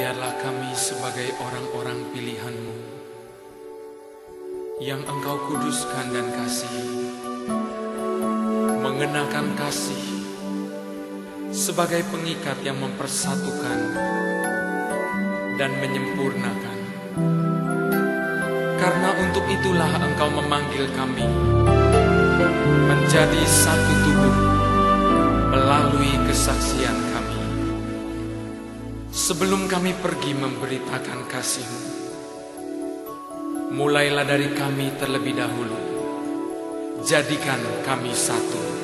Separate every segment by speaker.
Speaker 1: Biarlah kami sebagai orang-orang pilihan-Mu yang Engkau kuduskan dan kasihi, mengenakan kasih sebagai pengikat yang mempersatukan dan menyempurnakan. Karena untuk itulah Engkau memanggil kami menjadi satu tubuh melalui kesaksian kami. Sebelum kami pergi memberitakan kasih-Mu, mulailah dari kami terlebih dahulu. Jadikan kami satu.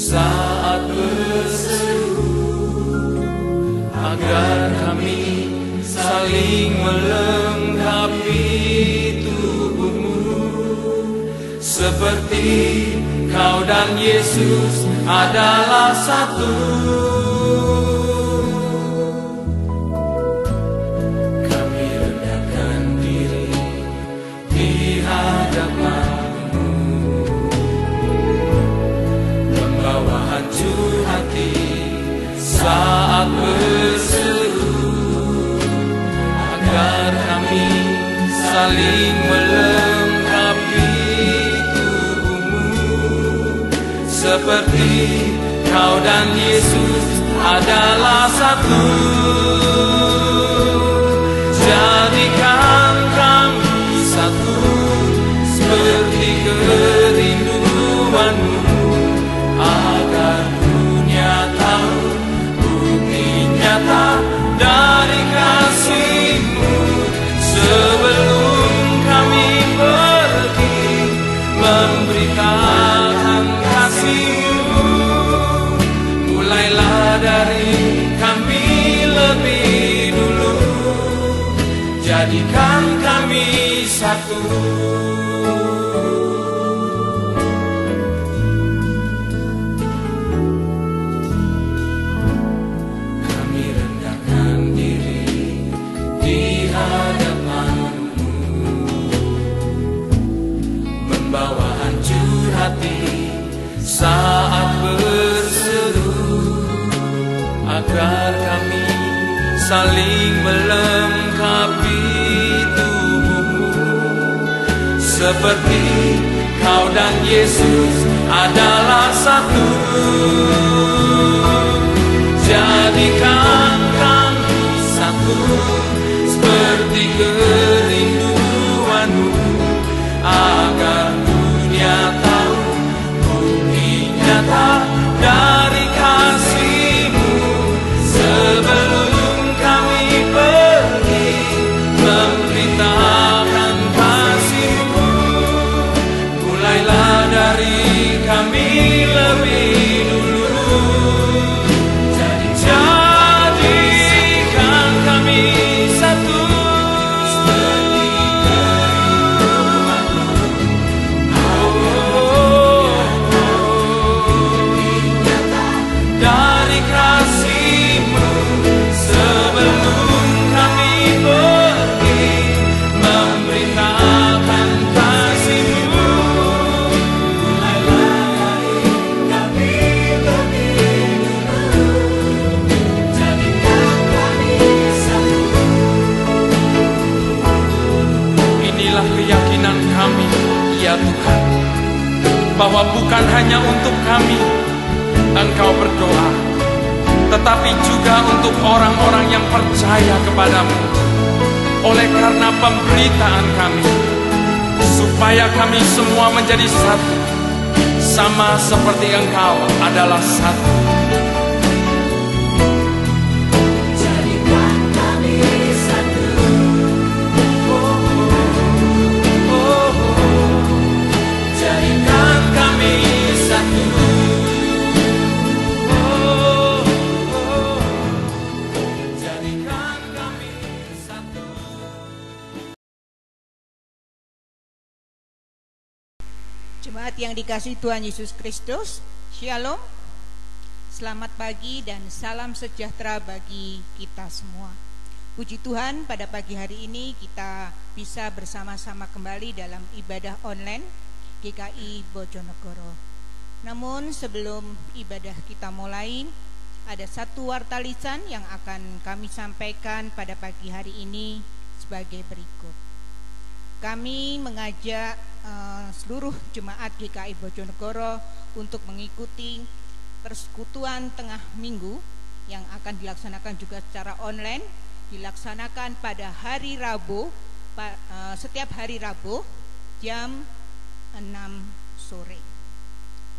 Speaker 1: Saat berseru, agar kami saling melengkapi tubuh-Mu, seperti Kau dan Yesus adalah satu. Kami rendahkan diri di hadapan saat berseru, agar kami saling melengkapi tubuh-Mu, seperti Kau dan Yesus adalah satu. Jadikan kami satu, seperti kerinduan-Mu, agar dunia tahu dari kasih-Mu. Sebelum kami pergi memberitakan kasih-Mu, mulailah dari kami lebih dulu. Jadikan kami satu. Saat berseru, agar kami saling melengkapi tubuh-Mu, seperti Kau dan Yesus adalah satu. Jadikan kami satu, seperti kerinduan-Mu, agar dunia tahu dari kasih-Mu. Sebelum kami pergi memberitakan kasih-Mu, mulailah dari kami lebih dulu. Jadikan kami satu, Tuhan, bahwa bukan hanya untuk kami Engkau berdoa, tetapi juga untuk orang-orang yang percaya kepadamu. Oleh karena pemberitaan kami, supaya kami semua menjadi satu, sama seperti Engkau adalah satu. Jadikan kami satu.
Speaker 2: Jemaat yang dikasihi Tuhan Yesus Kristus, Shalom, selamat pagi dan salam sejahtera bagi kita semua. Puji Tuhan, pada pagi hari ini kita bisa bersama-sama kembali dalam ibadah online GKI Bojonegoro. Namun sebelum ibadah kita mulai, ada satu warta lisan yang akan kami sampaikan pada pagi hari ini sebagai berikut. Kami mengajak seluruh jemaat GKI Bojonegoro untuk mengikuti persekutuan tengah minggu yang akan dilaksanakan juga secara online, dilaksanakan pada hari Rabu, setiap hari Rabu jam 6 sore.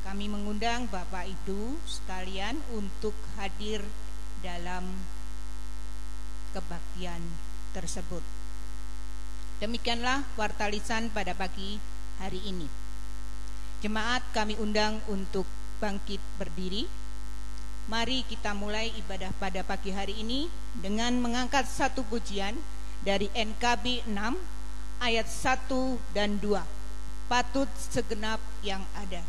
Speaker 2: Kami mengundang Bapak Ibu sekalian untuk hadir dalam kebaktian tersebut. Demikianlah warta lisan pada pagi hari ini. Jemaat kami undang untuk bangkit berdiri. Mari kita mulai ibadah pada pagi hari ini dengan mengangkat satu pujian dari NKB 6 ayat 1 dan 2. Patut segenap yang ada.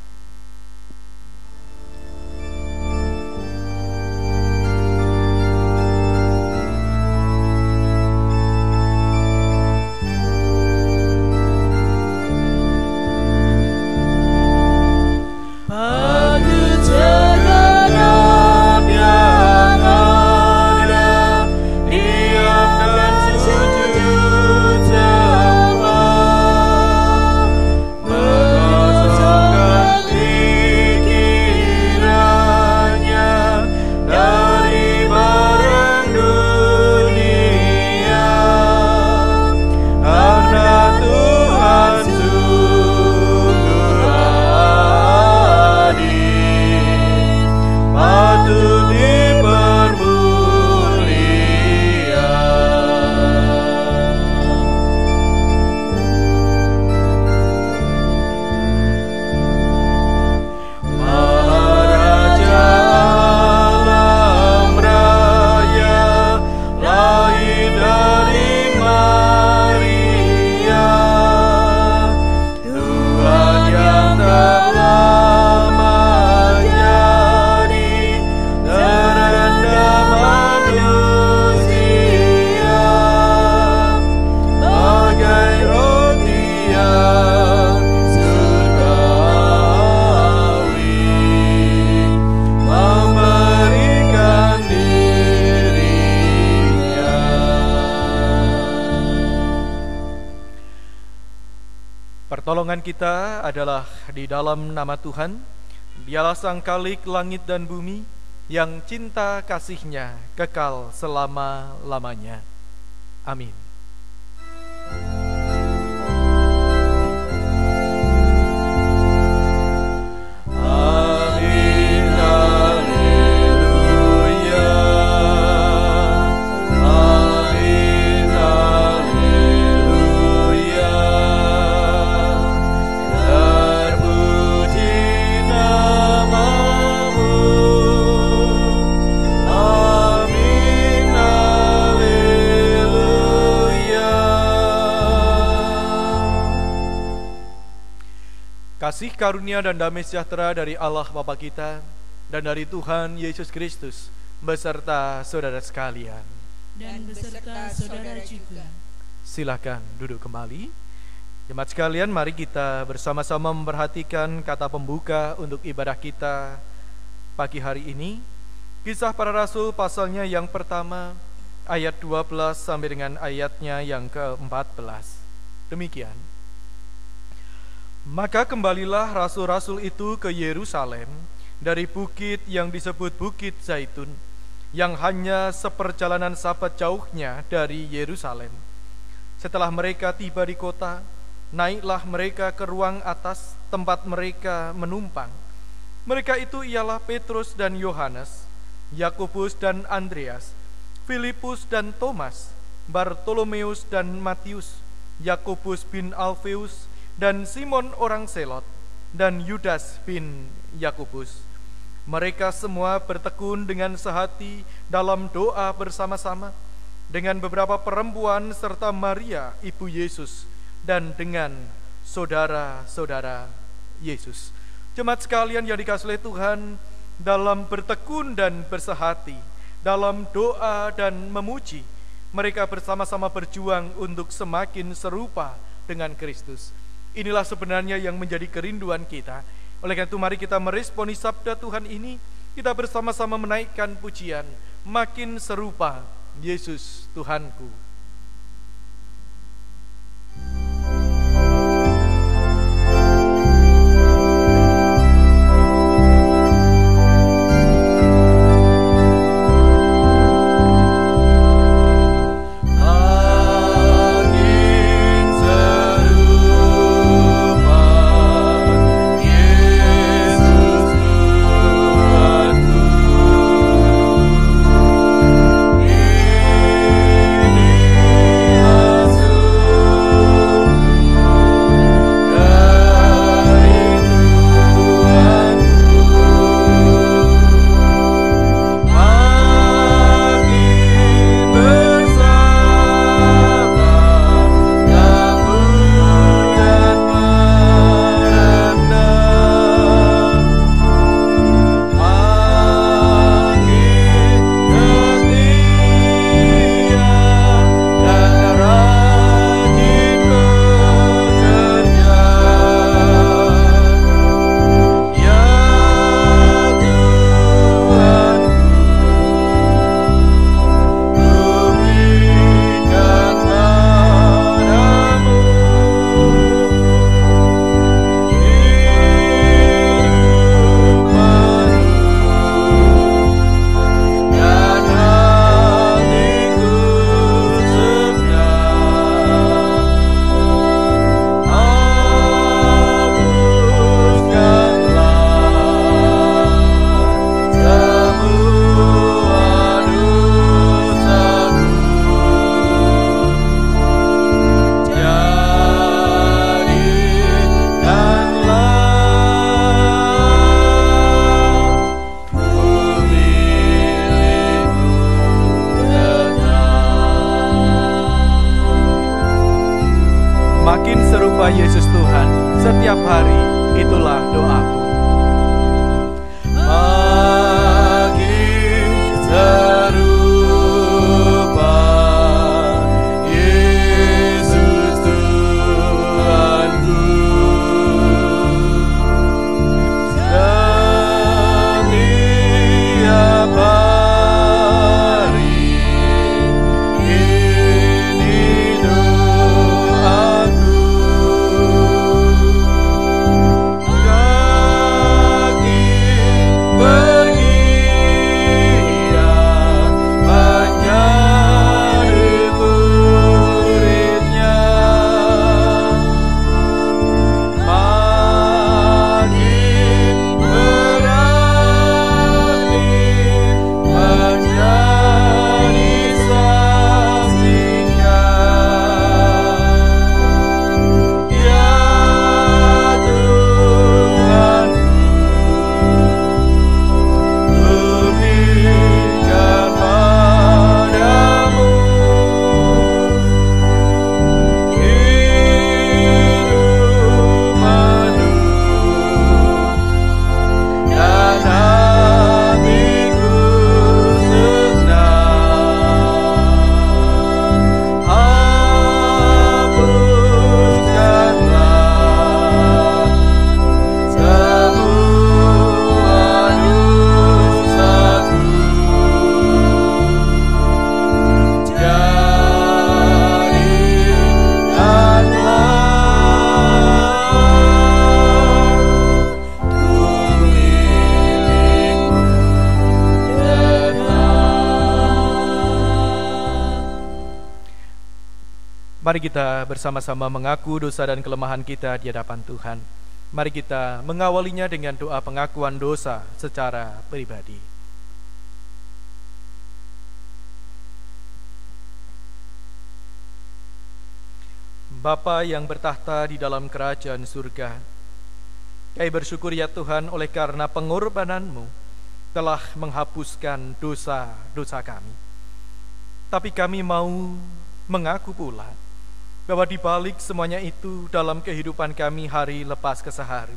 Speaker 3: Pertolongan kita adalah di dalam nama Tuhan. Dialah Sang Khalik langit dan bumi, yang cinta kasih-Nya kekal selama-lamanya. Amin. Kasih karunia dan damai sejahtera dari Allah Bapa kita dan dari Tuhan Yesus Kristus beserta saudara sekalian.
Speaker 4: Dan beserta saudara juga.
Speaker 3: Silakan duduk kembali. Jemaat sekalian, mari kita bersama-sama memperhatikan kata pembuka untuk ibadah kita pagi hari ini. Kisah Para Rasul pasalnya yang pertama, ayat 12 sampai dengan ayatnya yang ke-14. Demikian. Maka kembalilah rasul-rasul itu ke Yerusalem dari bukit yang disebut Bukit Zaitun, yang hanya seperjalanan sabat jauhnya dari Yerusalem. Setelah mereka tiba di kota, naiklah mereka ke ruang atas tempat mereka menumpang. Mereka itu ialah Petrus dan Yohanes, Yakobus dan Andreas, Filipus dan Thomas, Bartolomeus dan Matius, Yakobus bin Alfeus, dan Simon orang Selot, dan Yudas bin Yakobus. Mereka semua bertekun dengan sehati dalam doa bersama-sama dengan beberapa perempuan serta Maria ibu Yesus dan dengan saudara-saudara Yesus. Jemaat sekalian yang dikasihi oleh Tuhan, dalam bertekun dan bersehati, dalam doa dan memuji, mereka bersama-sama berjuang untuk semakin serupa dengan Kristus. Inilah sebenarnya yang menjadi kerinduan kita. Oleh karena itu mari kita meresponi sabda Tuhan ini, kita bersama-sama menaikkan pujian, makin serupa Yesus Tuhanku. Yesus Tuhan setiap hari, itulah doaku. Makin serupa Yesus Tuhanku, setiap hari ini doaku. Mari kita bersama-sama mengaku dosa dan kelemahan kita di hadapan Tuhan. Mari kita mengawalinya dengan doa pengakuan dosa secara pribadi. Bapa yang bertahta di dalam kerajaan surga, kami bersyukur ya Tuhan oleh karena pengorbanan-Mu telah menghapuskan dosa-dosa kami. Tapi kami mau mengaku pula bahwa di balik semuanya itu dalam kehidupan kami hari lepas ke sehari,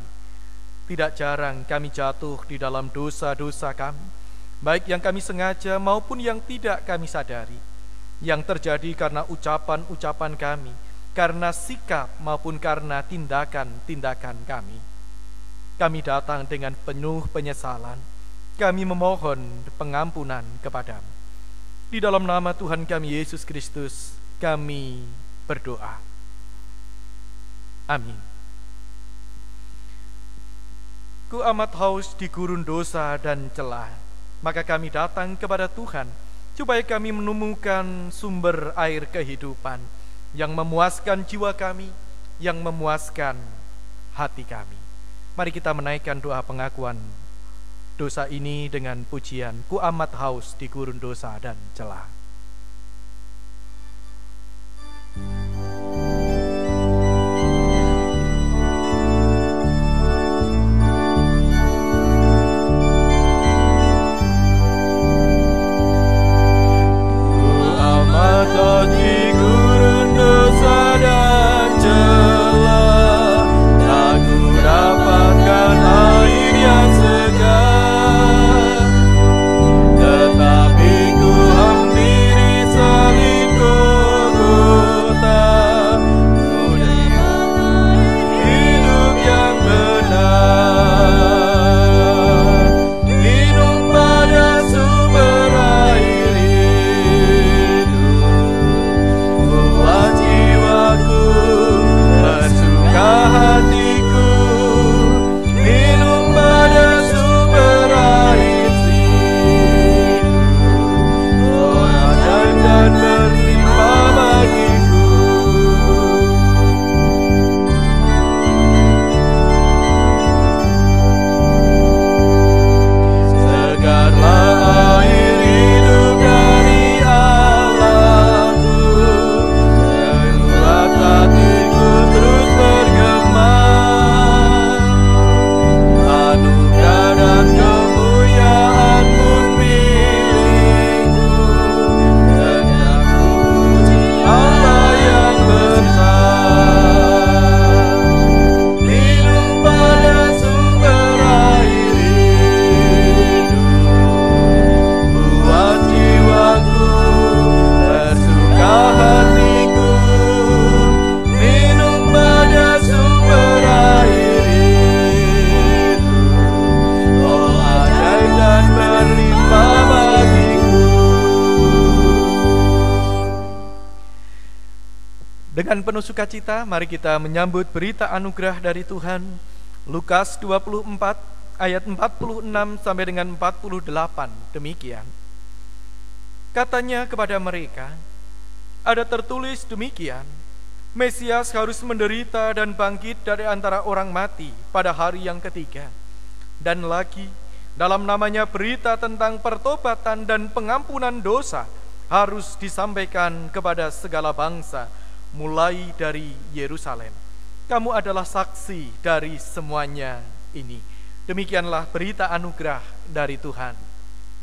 Speaker 3: Tidak jarang kami jatuh di dalam dosa-dosa kami, baik yang kami sengaja maupun yang tidak kami sadari, yang terjadi karena ucapan-ucapan kami, karena sikap maupun karena tindakan-tindakan kami. Kami datang dengan penuh penyesalan, kami memohon pengampunan kepadamu. Di dalam nama Tuhan kami Yesus Kristus, kami berdoa. Amin. Ku amat haus di gurun dosa dan celah, maka kami datang kepada Tuhan, supaya kami menemukan sumber air kehidupan, yang memuaskan jiwa kami, yang memuaskan hati kami. Mari kita menaikkan doa pengakuan dosa ini dengan pujian, ku amat haus di gurun dosa dan celah. Dengan penuh sukacita, mari kita menyambut berita anugerah dari Tuhan. Lukas 24 ayat 46 sampai dengan 48, demikian. Katanya kepada mereka, ada tertulis demikian, Mesias harus menderita dan bangkit dari antara orang mati pada hari yang ketiga. Dan lagi, dalam namanya berita tentang pertobatan dan pengampunan dosa harus disampaikan kepada segala bangsa, mulai dari Yerusalem. Kamu adalah saksi dari semuanya ini. Demikianlah berita anugerah dari Tuhan.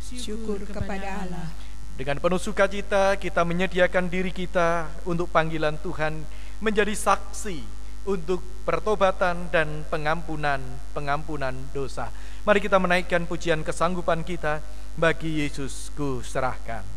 Speaker 2: Syukur kepada Allah.
Speaker 3: Dengan penuh sukacita kita menyediakan diri kita untuk panggilan Tuhan, menjadi saksi untuk pertobatan dan pengampunan dosa. Mari kita menaikkan pujian kesanggupan kita, bagi Yesus ku serahkan.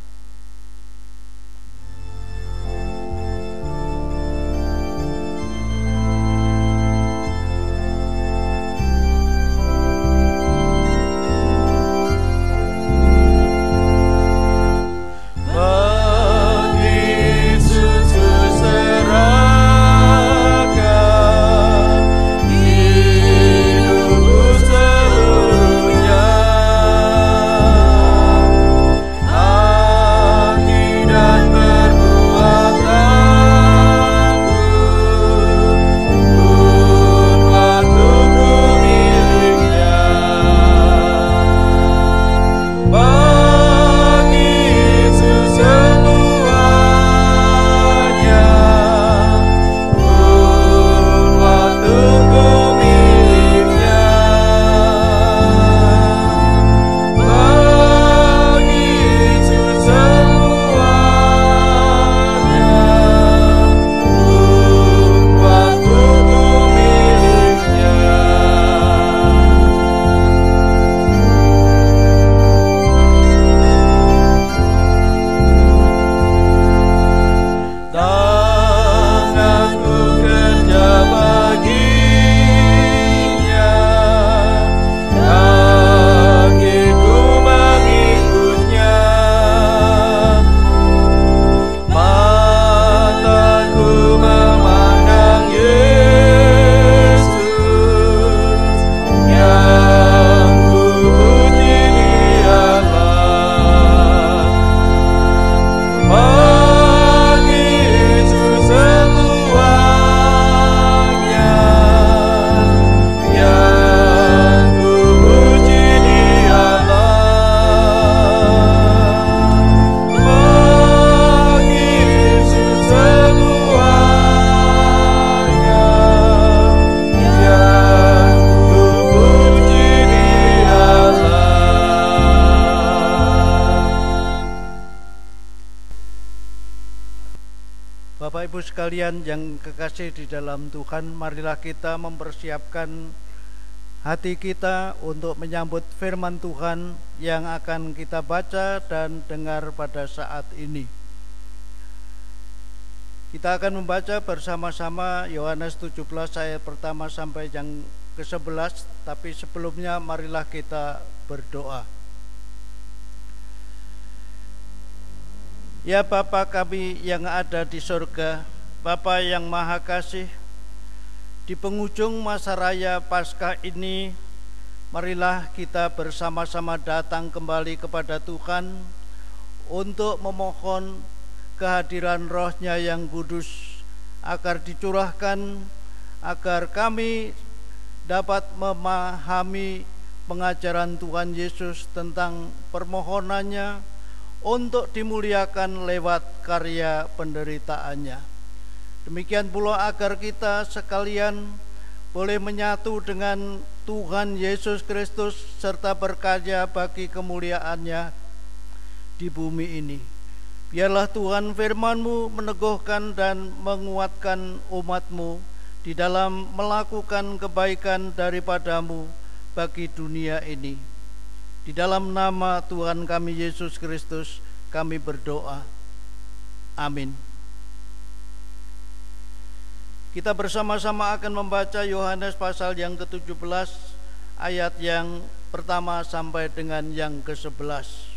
Speaker 5: Ah Bapak Ibu sekalian yang kekasih di dalam Tuhan, marilah kita mempersiapkan hati kita untuk menyambut firman Tuhan yang akan kita baca dan dengar pada saat ini. Kita akan membaca bersama-sama Yohanes 17 ayat pertama sampai yang ke-11, tapi sebelumnya marilah kita berdoa. Ya Bapa kami yang ada di surga, Bapa yang Maha Kasih, di penghujung masa raya Paskah ini, marilah kita bersama-sama datang kembali kepada Tuhan untuk memohon kehadiran Roh-Nya yang kudus agar dicurahkan, agar kami dapat memahami pengajaran Tuhan Yesus tentang permohonannya untuk dimuliakan lewat karya penderitaannya. Demikian pula agar kita sekalian boleh menyatu dengan Tuhan Yesus Kristus serta berkarya bagi kemuliaannya di bumi ini. Biarlah Tuhan firman-Mu meneguhkan dan menguatkan umat-Mu di dalam melakukan kebaikan daripada-Mu bagi dunia ini. Di dalam nama Tuhan kami Yesus Kristus kami berdoa. Amin. Kita bersama-sama akan membaca Yohanes pasal yang ke-17 ayat yang pertama sampai dengan yang ke-11.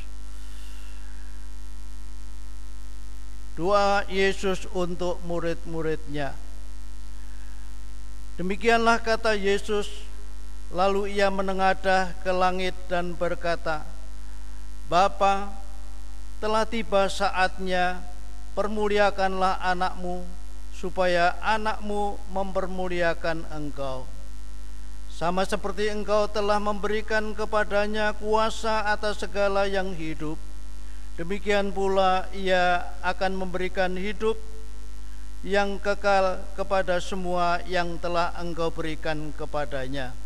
Speaker 5: Doa Yesus untuk murid-muridnya. Demikianlah kata Yesus. Lalu ia menengadah ke langit dan berkata, Bapa, telah tiba saatnya, permuliakanlah anakmu, supaya anakmu mempermuliakan engkau. Sama seperti engkau telah memberikan kepadanya kuasa atas segala yang hidup, demikian pula ia akan memberikan hidup yang kekal kepada semua yang telah engkau berikan kepadanya.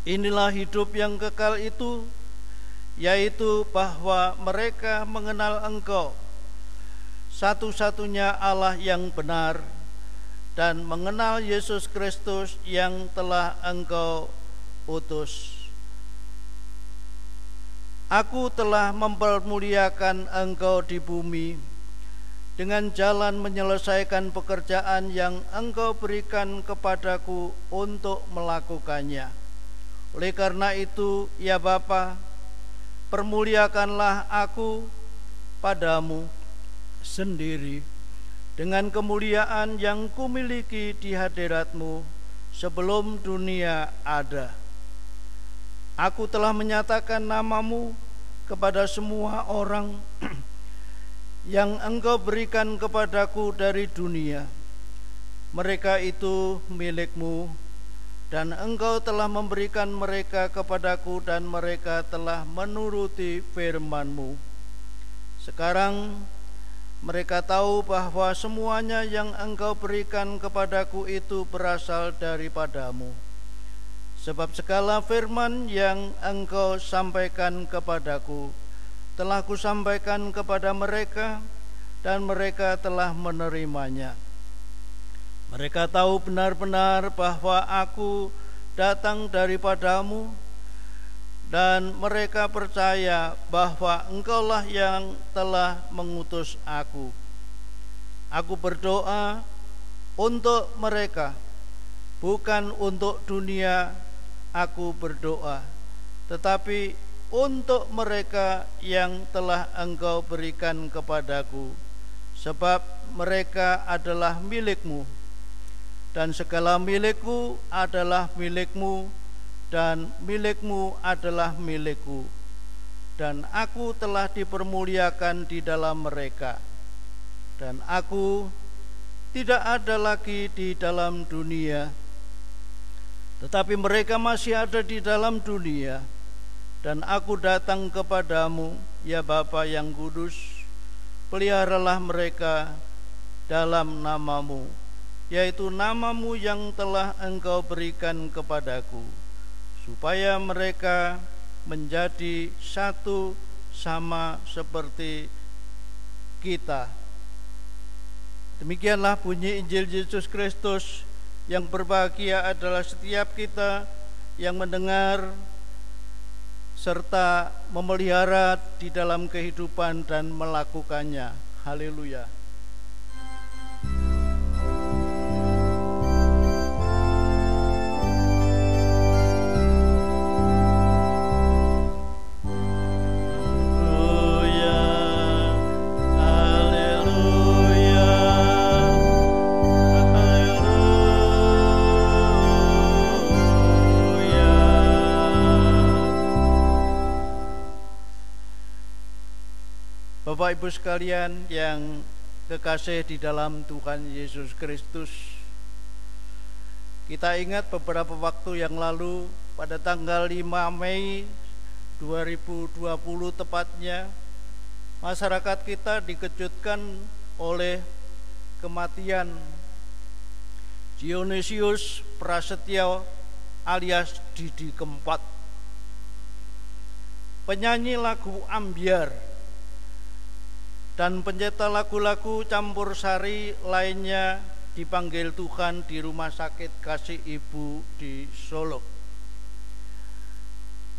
Speaker 5: Inilah hidup yang kekal itu, yaitu bahwa mereka mengenal Engkau, satu-satunya Allah yang benar, dan mengenal Yesus Kristus yang telah Engkau utus. Aku telah mempermuliakan Engkau di bumi dengan jalan menyelesaikan pekerjaan yang Engkau berikan kepadaku untuk melakukannya. Oleh karena itu, ya Bapa, permuliakanlah aku padamu sendiri dengan kemuliaan yang kumiliki di hadirat-Mu sebelum dunia ada. Aku telah menyatakan nama-Mu kepada semua orang yang Engkau berikan kepadaku dari dunia. Mereka itu milik-Mu, dan Engkau telah memberikan mereka kepadaku, dan mereka telah menuruti firman-Mu. Sekarang mereka tahu bahwa semuanya yang Engkau berikan kepadaku itu berasal daripada-Mu. Sebab segala firman yang Engkau sampaikan kepadaku telah Kusampaikan kepada mereka, dan mereka telah menerimanya. Mereka tahu benar-benar bahwa aku datang daripada-Mu, dan mereka percaya bahwa Engkaulah yang telah mengutus aku. Aku berdoa untuk mereka, bukan untuk dunia aku berdoa, tetapi untuk mereka yang telah Engkau berikan kepadaku, sebab mereka adalah milik-Mu. Dan segala milikku adalah milik-Mu, dan milik-Mu adalah milikku. Dan aku telah dipermuliakan di dalam mereka. Dan aku tidak ada lagi di dalam dunia, tetapi mereka masih ada di dalam dunia. Dan aku datang kepadamu, ya Bapa yang kudus, peliharalah mereka dalam nama-Mu, yaitu nama-Mu yang telah Engkau berikan kepadaku, supaya mereka menjadi satu sama seperti kita. Demikianlah bunyi Injil Yesus Kristus. Yang berbahagia adalah setiap kita yang mendengar serta memelihara di dalam kehidupan dan melakukannya. Haleluya. Bapak Ibu sekalian yang kekasih di dalam Tuhan Yesus Kristus, kita ingat beberapa waktu yang lalu pada tanggal 5 Mei 2020 tepatnya, masyarakat kita dikejutkan oleh kematian Dionysius Prasetyo alias Didi Kempot, penyanyi lagu ambyar dan pencetak lagu-lagu campur sari lainnya dipanggil Tuhan di Rumah Sakit Kasih Ibu di Solo.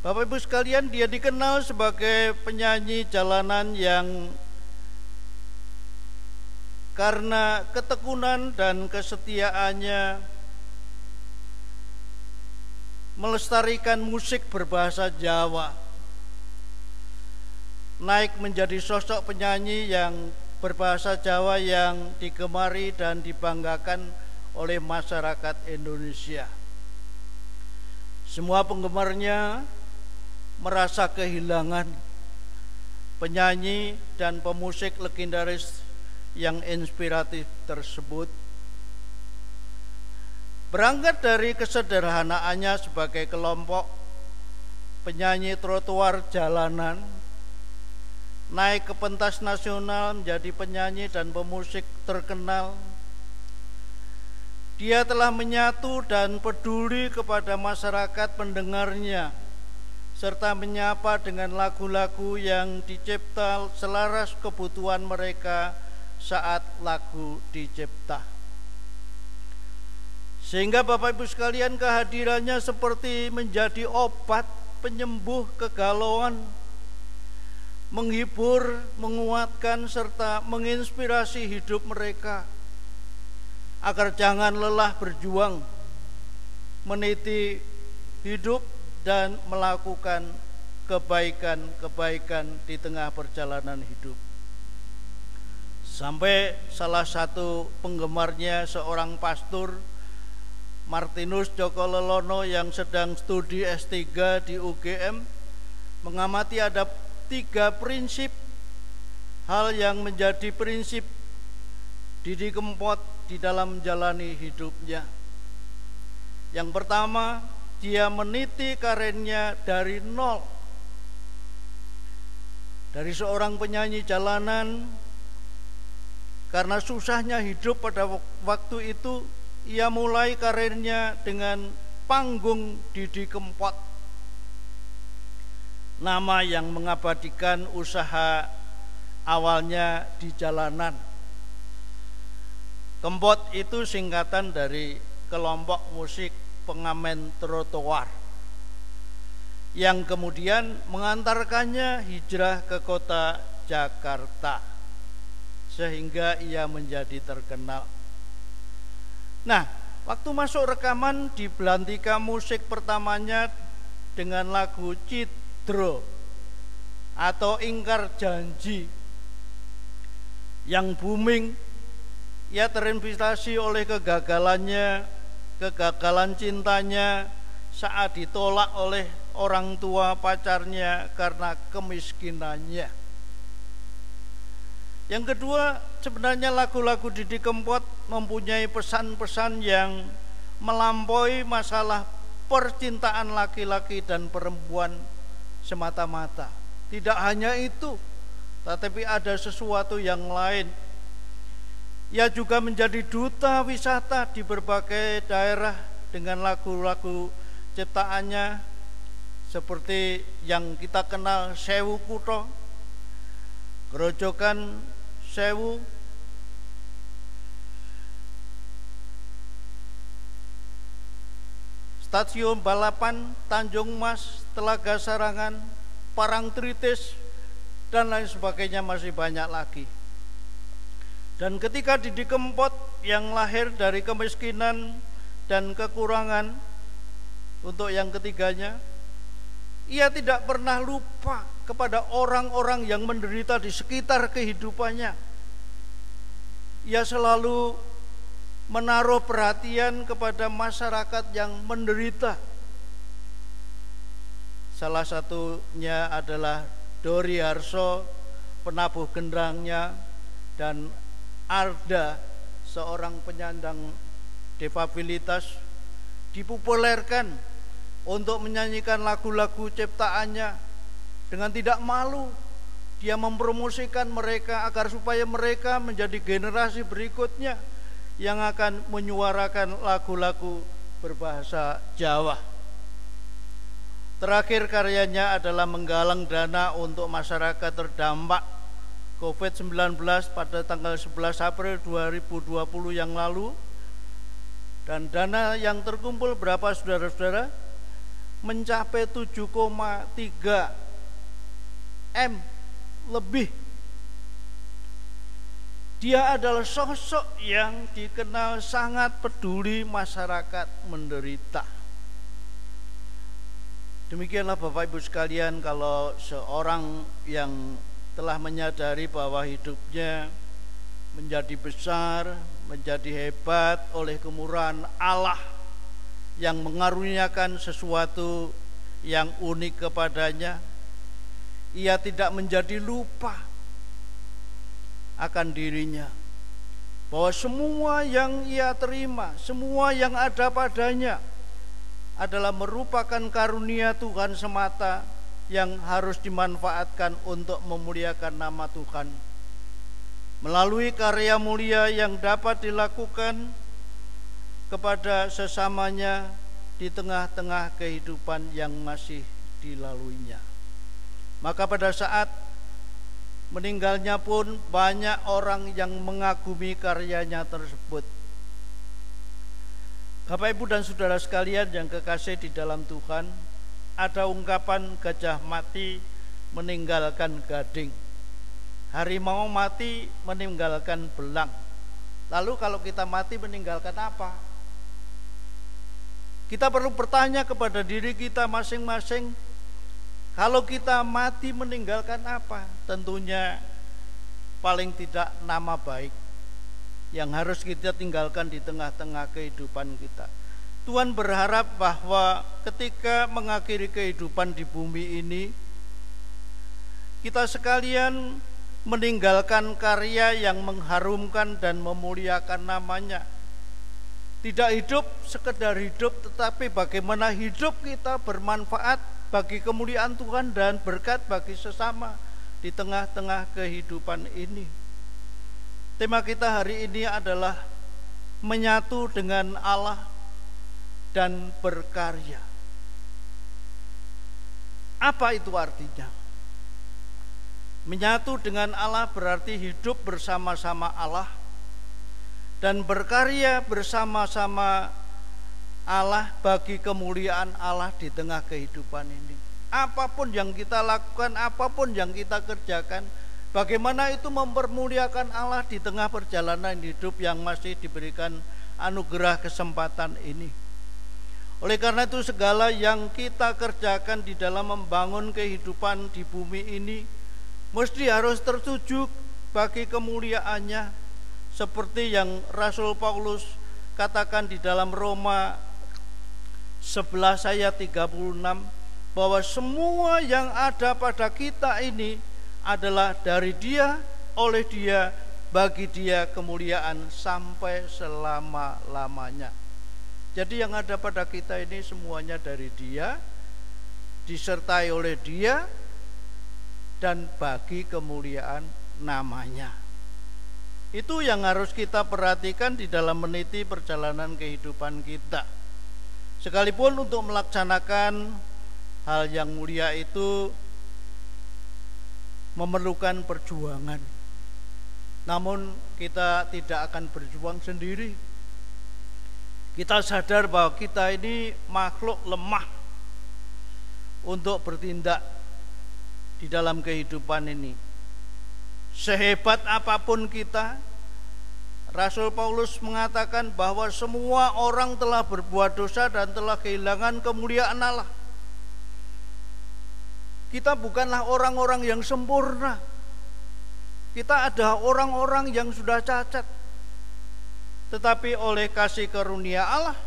Speaker 5: Bapak Ibu sekalian, dia dikenal sebagai penyanyi jalanan yang karena ketekunan dan kesetiaannya melestarikan musik berbahasa Jawa, naik menjadi sosok penyanyi yang berbahasa Jawa yang digemari dan dibanggakan oleh masyarakat Indonesia. Semua penggemarnya merasa kehilangan penyanyi dan pemusik legendaris yang inspiratif tersebut. Berangkat dari kesederhanaannya sebagai kelompok penyanyi trotoar jalanan, naik ke pentas nasional menjadi penyanyi dan pemusik terkenal, dia telah menyatu dan peduli kepada masyarakat pendengarnya, serta menyapa dengan lagu-lagu yang dicipta selaras kebutuhan mereka saat lagu dicipta. Sehingga Bapak Ibu sekalian, kehadirannya seperti menjadi obat penyembuh kegalauan, menghibur, menguatkan, serta menginspirasi hidup mereka agar jangan lelah berjuang, meniti hidup dan melakukan kebaikan-kebaikan di tengah perjalanan hidup. Sampai salah satu penggemarnya, seorang pastor, Martinus Djoko Lelono, yang sedang studi S3 di UGM, mengamati ada 3 prinsip hal yang menjadi prinsip Didi Kempot di dalam menjalani hidupnya. Yang pertama, dia meniti karirnya dari nol. Dari seorang penyanyi jalanan, karena susahnya hidup pada waktu itu, ia mulai karirnya dengan panggung Didi Kempot, nama yang mengabadikan usaha awalnya di jalanan. Kempot itu singkatan dari kelompok musik pengamen trotoar yang kemudian mengantarkannya hijrah ke kota Jakarta, sehingga ia menjadi terkenal. Nah, waktu masuk rekaman di Belantika musik pertamanya dengan lagu Cidro atau Ingkar Janji yang booming, ia terinspirasi oleh kegagalan cintanya saat ditolak oleh orang tua pacarnya karena kemiskinannya. Yang kedua, sebenarnya lagu-lagu Didi Kempot mempunyai pesan-pesan yang melampaui masalah percintaan laki-laki dan perempuan semata-mata. Tidak hanya itu, tetapi ada sesuatu yang lain. Ia juga menjadi duta wisata di berbagai daerah dengan lagu-lagu ciptaannya seperti yang kita kenal Sewu Kutho, Grojogan Sewu, Stasiun Balapan, Tanjung Mas, Telaga Sarangan, Parangtritis, dan lain sebagainya, masih banyak lagi. Dan ketika Didi Kempot yang lahir dari kemiskinan dan kekurangan, untuk yang ketiganya, ia tidak pernah lupa kepada orang-orang yang menderita di sekitar kehidupannya. Ia selalu menaruh perhatian kepada masyarakat yang menderita. Salah satunya adalah Dori Harso, penabuh genderangnya, dan Arda, seorang penyandang difabilitas, dipopulerkan untuk menyanyikan lagu-lagu ciptaannya. Dengan tidak malu dia mempromosikan mereka agar supaya mereka menjadi generasi berikutnya yang akan menyuarakan lagu-lagu berbahasa Jawa. Terakhir karyanya adalah menggalang dana untuk masyarakat terdampak COVID-19 pada tanggal 11 April 2020 yang lalu. Dan dana yang terkumpul berapa, saudara-saudara? Mencapai 7,3 M lebih. Dia adalah sosok yang dikenal sangat peduli masyarakat menderita. Demikianlah Bapak Ibu sekalian, kalau seorang yang telah menyadari bahwa hidupnya menjadi besar, menjadi hebat oleh kemurahan Allah yang mengaruniakan sesuatu yang unik kepadanya, ia tidak menjadi lupa akan dirinya, bahwa semua yang ia terima, semua yang ada padanya adalah merupakan karunia Tuhan semata yang harus dimanfaatkan untuk memuliakan nama Tuhan melalui karya mulia yang dapat dilakukan kepada sesamanya di tengah-tengah kehidupan yang masih dilaluinya. Maka pada saat meninggalnya pun banyak orang yang mengagumi karyanya tersebut. Bapak Ibu dan saudara sekalian yang kekasih di dalam Tuhan, ada ungkapan gajah mati meninggalkan gading, harimau mati meninggalkan belang. Lalu kalau kita mati meninggalkan apa? Kita perlu bertanya kepada diri kita masing-masing, kalau kita mati meninggalkan apa? Tentunya paling tidak nama baik yang harus kita tinggalkan di tengah-tengah kehidupan kita. Tuhan berharap bahwa ketika mengakhiri kehidupan di bumi ini, kita sekalian meninggalkan karya yang mengharumkan dan memuliakan namanya. Tidak hidup sekedar hidup, tetapi bagaimana hidup kita bermanfaat bagi kemuliaan Tuhan dan berkat bagi sesama di tengah-tengah kehidupan ini. Tema kita hari ini adalah menyatu dengan Allah dan berkarya. Apa itu artinya? Menyatu dengan Allah berarti hidup bersama-sama Allah dan berkarya bersama-sama Allah bagi kemuliaan Allah di tengah kehidupan ini. Apapun yang kita lakukan, apapun yang kita kerjakan, bagaimana itu mempermuliakan Allah di tengah perjalanan hidup yang masih diberikan anugerah kesempatan ini. Oleh karena itu segala yang kita kerjakan di dalam membangun kehidupan di bumi ini mesti harus tertuju bagi kemuliaannya, seperti yang Rasul Paulus katakan di dalam Roma 11 ayat 36, bahwa semua yang ada pada kita ini adalah dari Dia, oleh Dia, bagi Dia kemuliaan sampai selama-lamanya. Jadi yang ada pada kita ini semuanya dari Dia, disertai oleh Dia, dan bagi kemuliaan namanya. Itu yang harus kita perhatikan di dalam meniti perjalanan kehidupan kita. Sekalipun untuk melaksanakan hal yang mulia itu memerlukan perjuangan, namun kita tidak akan berjuang sendiri. Kita sadar bahwa kita ini makhluk lemah untuk bertindak di dalam kehidupan ini. Sehebat apapun kita, Rasul Paulus mengatakan bahwa semua orang telah berbuat dosa dan telah kehilangan kemuliaan Allah. Kita bukanlah orang-orang yang sempurna. Kita adalah orang-orang yang sudah cacat. Tetapi oleh kasih karunia Allah,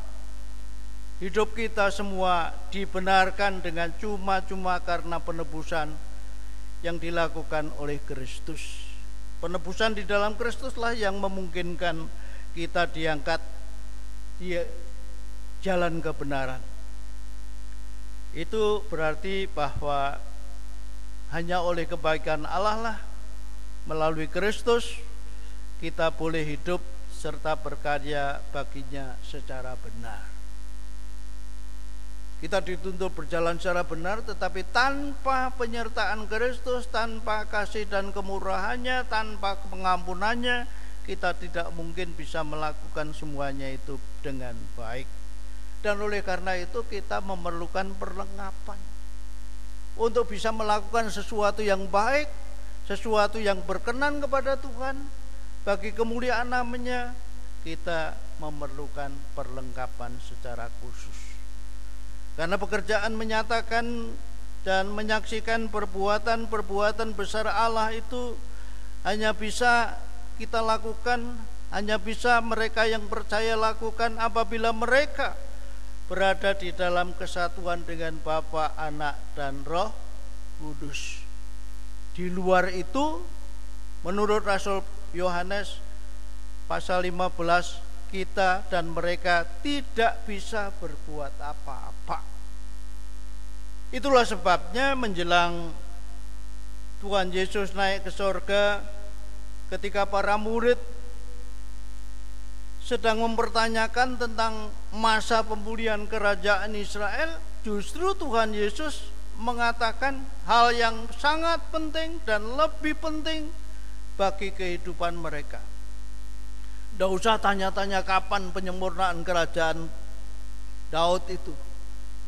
Speaker 5: hidup kita semua dibenarkan dengan cuma-cuma karena penebusan yang dilakukan oleh Kristus. Penebusan di dalam Kristuslah yang memungkinkan kita diangkat di jalan kebenaran. Itu berarti bahwa hanya oleh kebaikan Allah lah, melalui Kristus, kita boleh hidup serta berkarya baginya secara benar. Kita dituntut berjalan secara benar, tetapi tanpa penyertaan Kristus, tanpa kasih dan kemurahannya, tanpa pengampunannya, kita tidak mungkin bisa melakukan semuanya itu dengan baik. Dan oleh karena itu kita memerlukan perlengkapan untuk bisa melakukan sesuatu yang baik, sesuatu yang berkenan kepada Tuhan, bagi kemuliaan namanya. Kita memerlukan perlengkapan secara khusus. Karena pekerjaan menyatakan dan menyaksikan perbuatan-perbuatan besar Allah itu hanya bisa kita lakukan, hanya bisa mereka yang percaya lakukan apabila mereka berada di dalam kesatuan dengan Bapa, Anak, dan Roh Kudus. Di luar itu, menurut Rasul Yohanes pasal 15, kita dan mereka tidak bisa berbuat apa-apa. Itulah sebabnya menjelang Tuhan Yesus naik ke sorga, ketika para murid sedang mempertanyakan tentang masa pemulihan kerajaan Israel, justru Tuhan Yesus mengatakan hal yang sangat penting dan lebih penting bagi kehidupan mereka. Tidak usah tanya-tanya kapan penyempurnaan kerajaan Daud itu.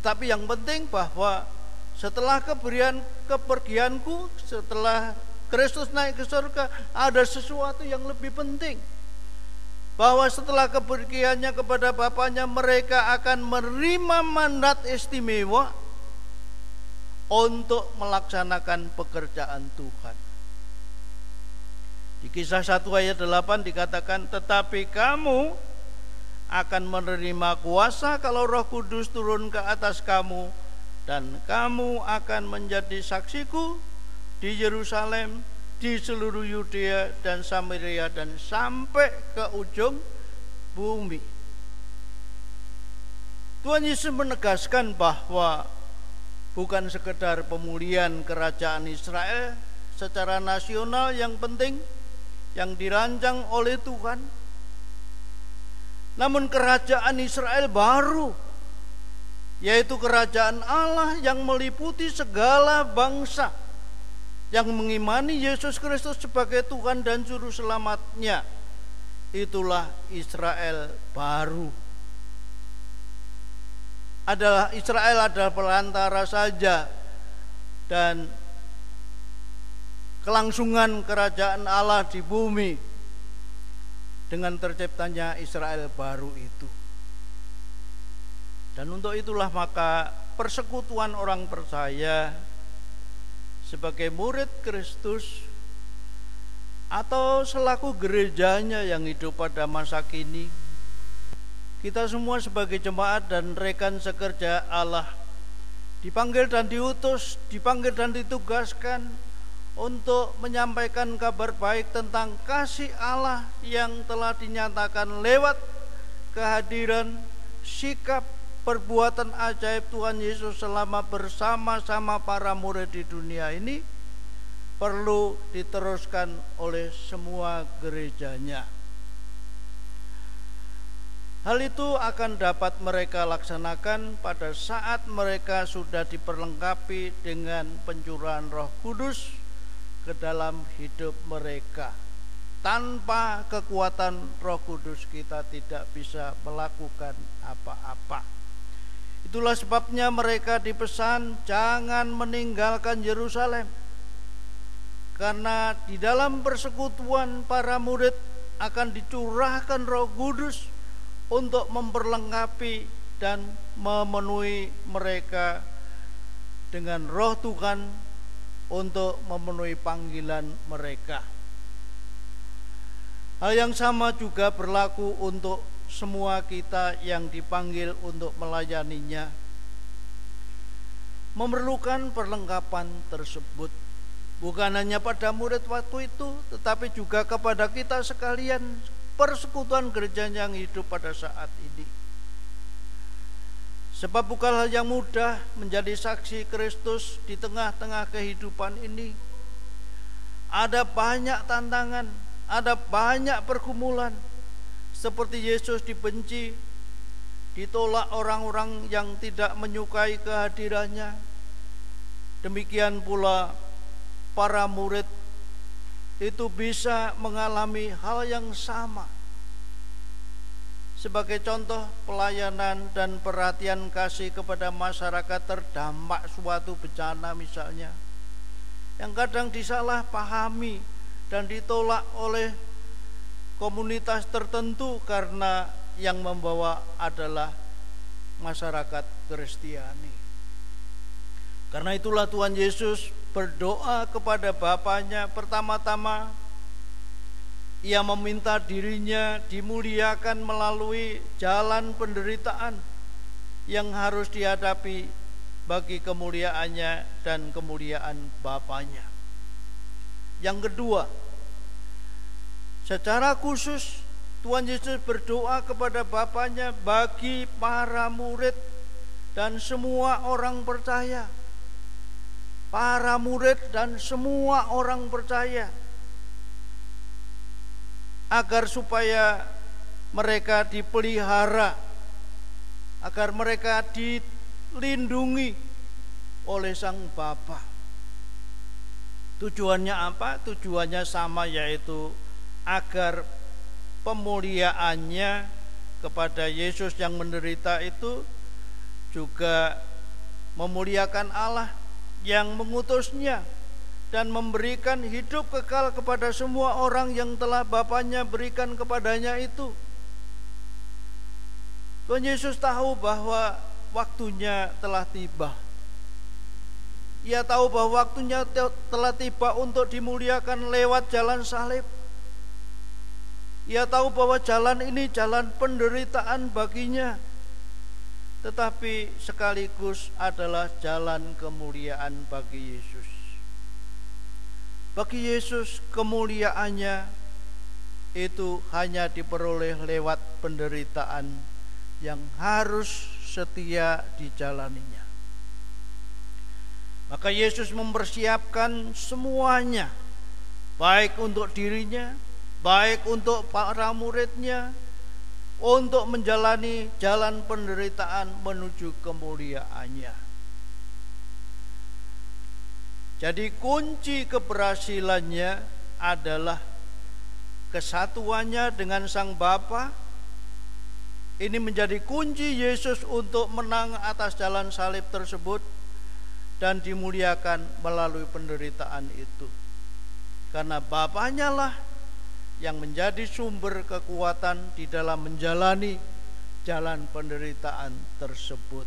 Speaker 5: Tapi yang penting bahwa setelah kepergianku, setelah Kristus naik ke surga, ada sesuatu yang lebih penting. Bahwa setelah kepergiannya kepada Bapaknya, mereka akan menerima mandat istimewa untuk melaksanakan pekerjaan Tuhan. Di Kisah 1 ayat 8 dikatakan, tetapi kamu akan menerima kuasa kalau Roh Kudus turun ke atas kamu, dan kamu akan menjadi saksiku di Yerusalem, di seluruh Yudea dan Samaria, dan sampai ke ujung bumi. Tuhan Yesus menegaskan bahwa bukan sekedar pemulihan kerajaan Israel secara nasional yang penting, yang dirancang oleh Tuhan, namun kerajaan Israel baru, yaitu kerajaan Allah yang meliputi segala bangsa yang mengimani Yesus Kristus sebagai Tuhan dan Juru Selamatnya. Itulah Israel baru. Israel adalah perantara saja, dan kelangsungan kerajaan Allah di bumi dengan terciptanya Israel baru itu. Dan untuk itulah maka persekutuan orang percaya sebagai murid Kristus atau selaku gerejanya yang hidup pada masa kini, kita semua sebagai jemaat dan rekan sekerja Allah dipanggil dan diutus, dipanggil dan ditugaskan untuk menyampaikan kabar baik tentang kasih Allah yang telah dinyatakan lewat kehadiran, sikap, perbuatan ajaib Tuhan Yesus selama bersama-sama para murid di dunia ini, perlu diteruskan oleh semua gerejanya. Hal itu akan dapat mereka laksanakan pada saat mereka sudah diperlengkapi dengan pencurahan Roh Kudus ke dalam hidup mereka. Tanpa kekuatan Roh Kudus kita tidak bisa melakukan apa-apa. Itulah sebabnya mereka dipesan jangan meninggalkan Yerusalem. Karena di dalam persekutuan para murid akan dicurahkan Roh Kudus untuk memperlengkapi dan memenuhi mereka dengan Roh Tuhan untuk memenuhi panggilan mereka. Hal yang sama juga berlaku untuk semua kita yang dipanggil untuk melayaninya. Memerlukan perlengkapan tersebut. Bukan hanya pada murid waktu itu, tetapi juga kepada kita sekalian, persekutuan gereja yang hidup pada saat ini. Sebab bukan hal yang mudah menjadi saksi Kristus di tengah-tengah kehidupan ini. Ada banyak tantangan, ada banyak pergumulan. Seperti Yesus dibenci, ditolak orang-orang yang tidak menyukai kehadirannya. Demikian pula para murid itu bisa mengalami hal yang sama. Sebagai contoh, pelayanan dan perhatian kasih kepada masyarakat terdampak suatu bencana misalnya, yang kadang disalahpahami dan ditolak oleh komunitas tertentu karena yang membawa adalah masyarakat Kristiani. Karena itulah Tuhan Yesus berdoa kepada Bapanya. Pertama-tama Ia meminta dirinya dimuliakan melalui jalan penderitaan yang harus dihadapi bagi kemuliaannya dan kemuliaan Bapanya. Yang kedua, secara khusus Tuhan Yesus berdoa kepada Bapanya bagi para murid dan semua orang percaya. Para murid dan semua orang percaya, agar supaya mereka dipelihara, agar mereka dilindungi oleh Sang Bapa. Tujuannya apa? Tujuannya sama, yaitu agar pemuliaannya kepada Yesus yang menderita itu juga memuliakan Allah yang mengutusnya dan memberikan hidup kekal kepada semua orang yang telah Bapanya berikan kepadanya itu. Tuhan Yesus tahu bahwa waktunya telah tiba. Ia tahu bahwa waktunya telah tiba untuk dimuliakan lewat jalan salib. Ia tahu bahwa jalan ini jalan penderitaan baginya, tetapi sekaligus adalah jalan kemuliaan bagi Yesus. Bagi Yesus, kemuliaannya itu hanya diperoleh lewat penderitaan yang harus setia dijalaninya. Maka Yesus mempersiapkan semuanya, baik untuk dirinya, baik untuk para muridnya, untuk menjalani jalan penderitaan menuju kemuliaannya. Jadi kunci keberhasilannya adalah kesatuannya dengan Sang Bapa. Ini menjadi kunci Yesus untuk menang atas jalan salib tersebut dan dimuliakan melalui penderitaan itu. Karena Bapanya lah yang menjadi sumber kekuatan di dalam menjalani jalan penderitaan tersebut.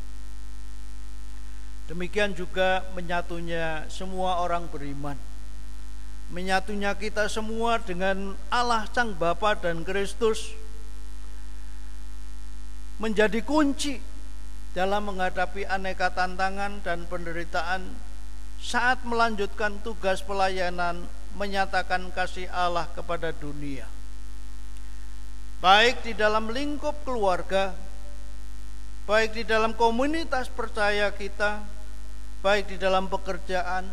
Speaker 5: Demikian juga menyatunya semua orang beriman, menyatunya kita semua dengan Allah Sang Bapa dan Kristus menjadi kunci dalam menghadapi aneka tantangan dan penderitaan saat melanjutkan tugas pelayanan menyatakan kasih Allah kepada dunia, baik di dalam lingkup keluarga, baik di dalam komunitas percaya kita, baik di dalam pekerjaan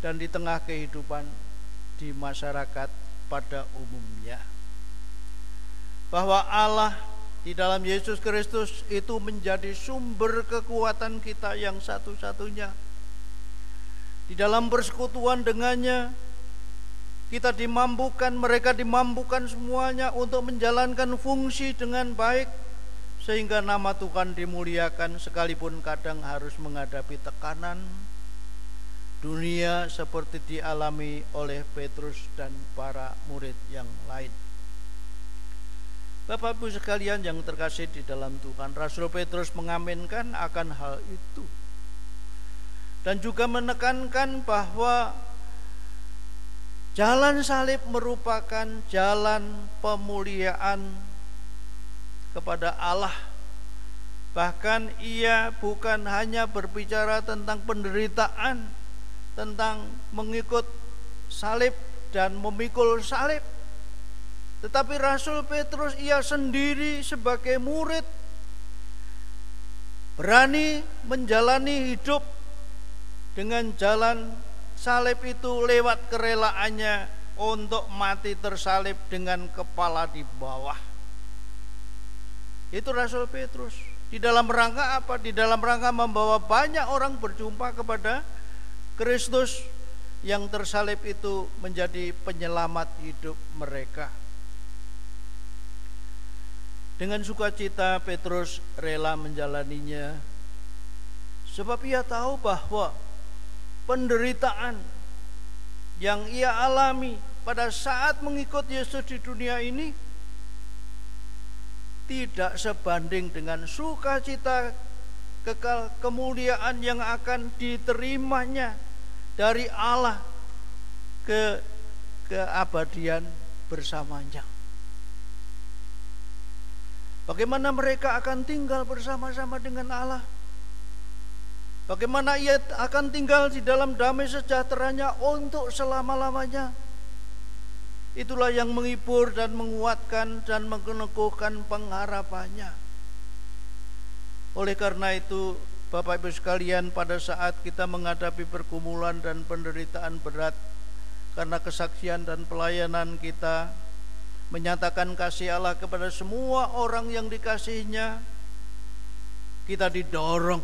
Speaker 5: dan di tengah kehidupan di masyarakat pada umumnya. Bahwa Allah di dalam Yesus Kristus itu menjadi sumber kekuatan kita yang satu-satunya. Di dalam persekutuan dengannya kita dimampukan, mereka dimampukan semuanya untuk menjalankan fungsi dengan baik, sehingga nama Tuhan dimuliakan sekalipun kadang harus menghadapi tekanan dunia seperti dialami oleh Petrus dan para murid yang lain. Bapak Ibu sekalian yang terkasih di dalam Tuhan, Rasul Petrus mengaminkan akan hal itu dan juga menekankan bahwa jalan salib merupakan jalan pemuliaan kepada Allah. Bahkan ia bukan hanya berbicara tentang penderitaan, tentang mengikut salib dan memikul salib, tetapi Rasul Petrus ia sendiri sebagai murid berani menjalani hidup dengan jalan salib itu lewat kerelaannya untuk mati tersalib dengan kepala di bawah. Itu Rasul Petrus. Di dalam rangka apa? Di dalam rangka membawa banyak orang berjumpa kepada Kristus yang tersalib itu menjadi penyelamat hidup mereka. Dengan sukacita Petrus rela menjalaninya, sebab ia tahu bahwa penderitaan yang ia alami pada saat mengikut Yesus di dunia ini tidak sebanding dengan sukacita kekal kemuliaan yang akan diterimanya dari Allah ke keabadian bersamanya. Bagaimana mereka akan tinggal bersama-sama dengan Allah? Bagaimana ia akan tinggal di dalam damai sejahteranya untuk selama-lamanya? Itulah yang menghibur dan menguatkan dan meneguhkan pengharapannya. Oleh karena itu, Bapak Ibu sekalian, pada saat kita menghadapi pergumulan dan penderitaan berat karena kesaksian dan pelayanan kita, menyatakan kasih Allah kepada semua orang yang dikasihinya, kita didorong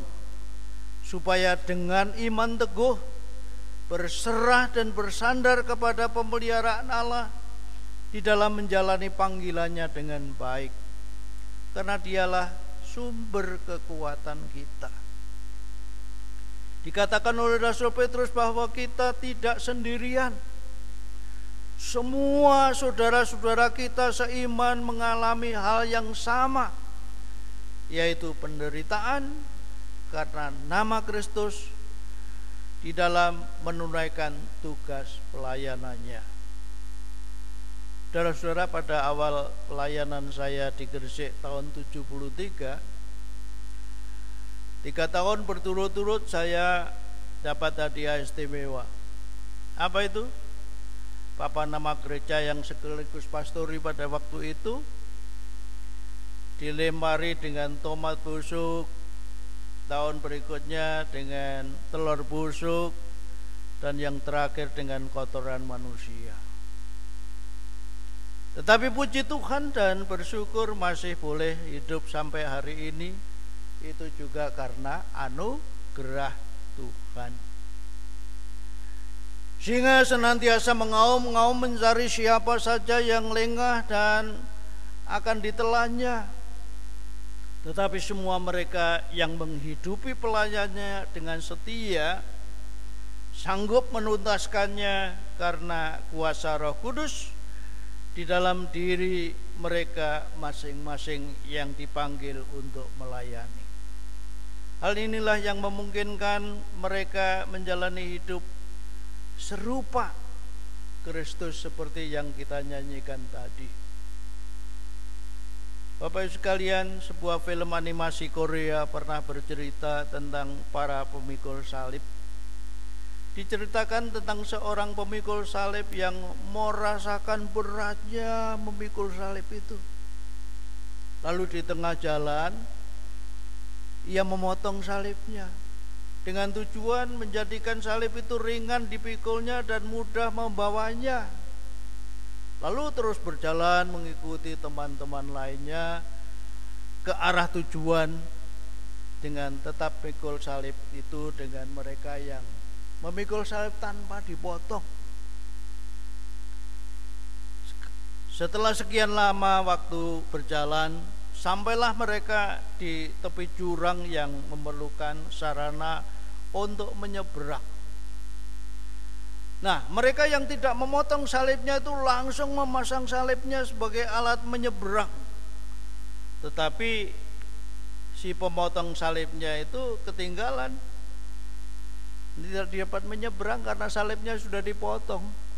Speaker 5: supaya dengan iman teguh berserah dan bersandar kepada pemeliharaan Allah di dalam menjalani panggilannya dengan baik, karena dialah sumber kekuatan kita. Dikatakan oleh Rasul Petrus bahwa kita tidak sendirian. Semua saudara-saudara kita seiman mengalami hal yang sama, yaitu penderitaan karena nama Kristus di dalam menunaikan tugas pelayanannya. Saudara-saudara, pada awal pelayanan saya di Gresik tahun 73, 3 tahun berturut-turut saya dapat hadiah istimewa. Apa itu? Papa nama gereja yang sekaligus pastori pada waktu itu dilempari dengan tomat busuk, tahun berikutnya dengan telur busuk, dan yang terakhir dengan kotoran manusia. Tetapi puji Tuhan dan bersyukur masih boleh hidup sampai hari ini. Itu juga karena anugerah Tuhan. Sehingga senantiasa mengaum-ngaum mencari siapa saja yang lengah dan akan ditelannya. Tetapi semua mereka yang menghidupi pelayanannya dengan setia sanggup menuntaskannya karena kuasa Roh Kudus di dalam diri mereka masing-masing yang dipanggil untuk melayani. Hal inilah yang memungkinkan mereka menjalani hidup serupa Kristus seperti yang kita nyanyikan tadi. Bapak Ibu sekalian, sebuah film animasi Korea pernah bercerita tentang para pemikul salib. Diceritakan tentang seorang pemikul salib yang merasakan beratnya memikul salib itu. Lalu di tengah jalan ia memotong salibnya dengan tujuan menjadikan salib itu ringan dipikulnya dan mudah membawanya. Lalu terus berjalan mengikuti teman-teman lainnya ke arah tujuan dengan tetap pikul salib itu dengan mereka yang memikul salib tanpa dipotong. Setelah sekian lama waktu berjalan, sampailah mereka di tepi jurang yang memerlukan sarana untuk menyeberang. Nah, mereka yang tidak memotong salibnya itu langsung memasang salibnya sebagai alat menyeberang. Tetapi si pemotong salibnya itu ketinggalan, tidak dapat menyeberang karena salibnya sudah dipotong.